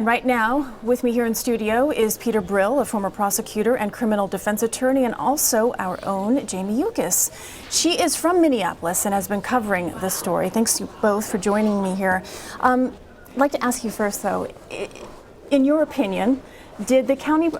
And right now, with me here in studio is Peter Brill, a former prosecutor and criminal defense attorney, and also our own Jamie Yuccas. She is from Minneapolis and has been covering this story. Thanks to you both for joining me here. I'd like to ask you first, though, in your opinion, did the county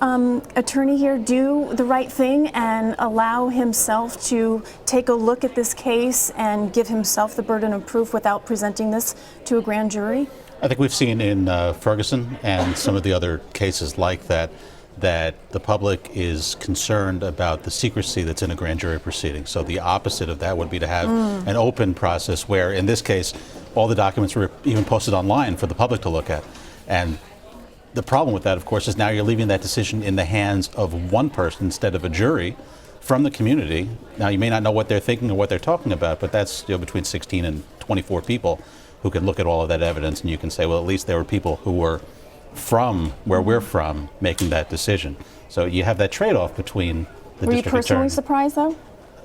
attorney here do the right thing and allow himself to take a look at this case and give himself the burden of proof without presenting this to a grand jury? I think we've seen in Ferguson and some of the other cases like that, that the public is concerned about the secrecy that's in a grand jury proceeding. So the opposite of that would be to have an open process where, in this case, all the documents were even posted online for the public to look at. And the problem with that, of course, is now you're leaving that decision in the hands of one person instead of a jury from the community. Now, you may not know what they're thinking or what they're talking about, but that's between 16 and 24 people who can look at all of that evidence, and you can say, well, at least there were people who were from where we're from making that decision. So you have that trade-off between the district attorney. Were you personally surprised, though?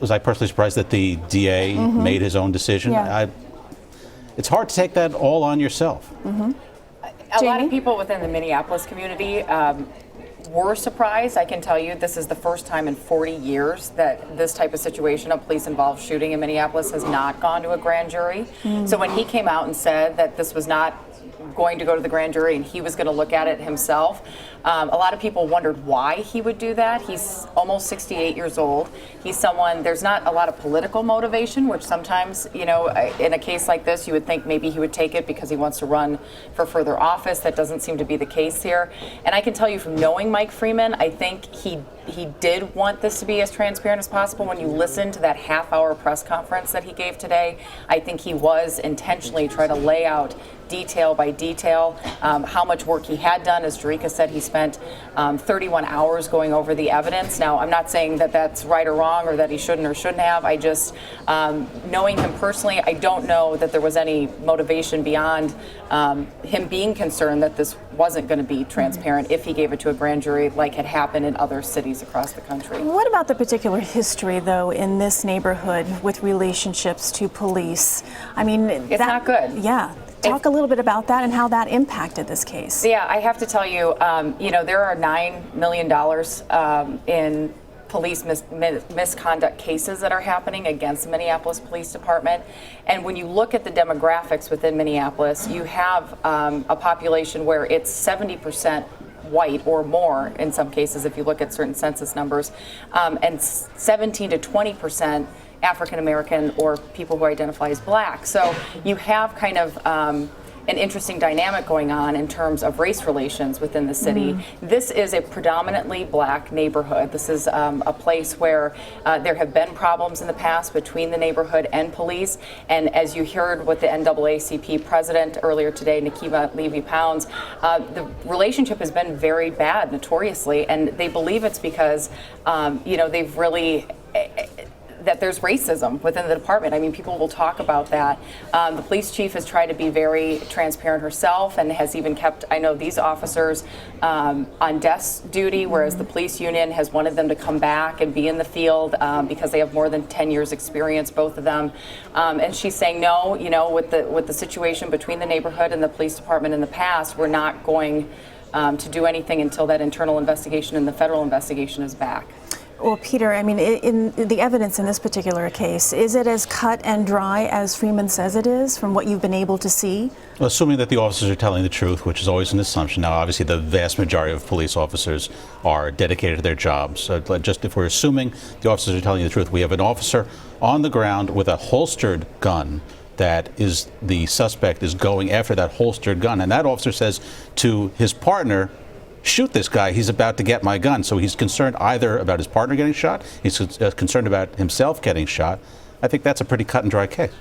Was I personally surprised that the DA made his own decision? Yeah. It's hard to take that all on yourself. A lot of people within the Minneapolis community were surprised. I can tell you this is the first time in 40 years that this type of situation, a police-involved shooting in Minneapolis, has not gone to a grand jury. So when he came out and said that this was not going to go to the grand jury and he was going to look at it himself, a lot of people wondered why he would do that. He's almost 68 years old. He's someone, there's not a lot of political motivation, which sometimes, you know, in a case like this, you would think maybe he would take it because he wants to run for further office. That doesn't seem to be the case here. And I can tell you from knowing Mike Freeman, I think he did want this to be as transparent as possible. When you listen to that half-hour press conference that he gave today, I think he was intentionally trying to lay out detail by detail how much work he had done. As Yuccas said, he spent 31 hours going over the evidence. Now, I'm not saying that that's right or wrong or that he shouldn't or shouldn't have. I just, knowing him personally, I don't know that there was any motivation beyond him being concerned that this wasn't going to be transparent if he gave it to a grand jury like had happened in other cities across the country. What about the particular history, though, in this neighborhood with relationships to police? I mean, it's not good. Yeah. Talk a little bit about that and how that impacted this case. Yeah, I have to tell you, you know, there are $9 million in police misconduct cases that are happening against the Minneapolis Police Department. And when you look at the demographics within Minneapolis, you have a population where it's 70% white or more in some cases, if you look at certain census numbers, and 17 to 20% African American or people who identify as black. So you have kind of an interesting dynamic going on in terms of race relations within the city. This is a predominantly black neighborhood. This is a place where there have been problems in the past between the neighborhood and police. And as you heard with the NAACP president earlier today, Nikema Levy-Pounds, the relationship has been very bad, notoriously, and they believe it's because, you know, they've really that there's racism within the department. I mean, people will talk about that. The police chief has tried to be very transparent herself and has even kept, I know, these officers on desk duty, whereas the police union has wanted them to come back and be in the field because they have more than 10 years experience, both of them. And she's saying, no, you know, with the situation between the neighborhood and the police department in the past, we're not going to do anything until that internal investigation and the federal investigation is back. Well, Peter, I mean, in the evidence in this particular case, is it as cut and dry as Freeman says it is from what you've been able to see? Well, assuming that the officers are telling the truth, which is always an assumption. Now, obviously, the vast majority of police officers are dedicated to their jobs. So just if we're assuming the officers are telling the truth, we have an officer on the ground with a holstered gun that is the suspect is going after that holstered gun. And that officer says to his partner, shoot this guy, he's about to get my gun. So he's concerned either about his partner getting shot, he's concerned about himself getting shot. I think that's a pretty cut and dry case.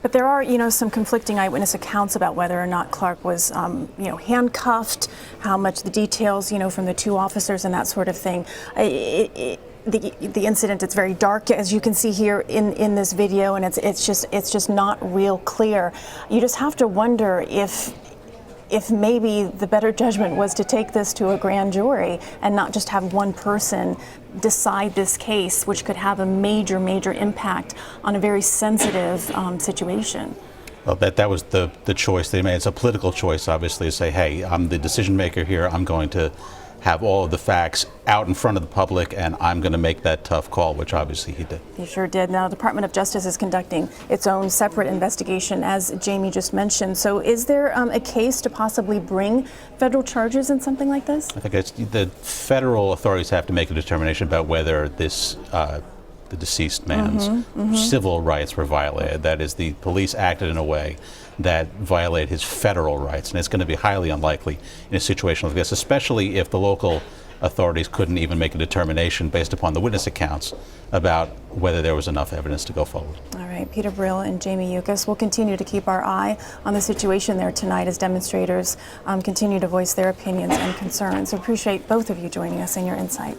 But there are, you know, some conflicting eyewitness accounts about whether or not Clark was, you know, handcuffed, how much the details, you know, from the two officers and that sort of thing. The incident, it's very dark, as you can see here in this video, and it's just not real clear. You just have to wonder if maybe the better judgment was to take this to a grand jury and not just have one person decide this case, which could have a major impact on a very sensitive situation. Well, that was the choice they made. It's a political choice, obviously, to say, hey, I'm the decision maker here. I'm going to have all of the facts out in front of the public, and I'm going to make that tough call, which obviously he did. He sure did. Now, the Department of Justice is conducting its own separate investigation, as Jamie just mentioned. So is there a case to possibly bring federal charges in something like this? I think the federal authorities have to make a determination about whether this the deceased man's civil rights were violated. That is, the police acted in a way that violated his federal rights, and it's going to be highly unlikely in a situation like this, especially if the local authorities couldn't even make a determination based upon the witness accounts about whether there was enough evidence to go forward. All right, Peter Brill and Jamie Yuccas will continue to keep our eye on the situation there tonight as demonstrators continue to voice their opinions and concerns. So appreciate both of you joining us and your insight.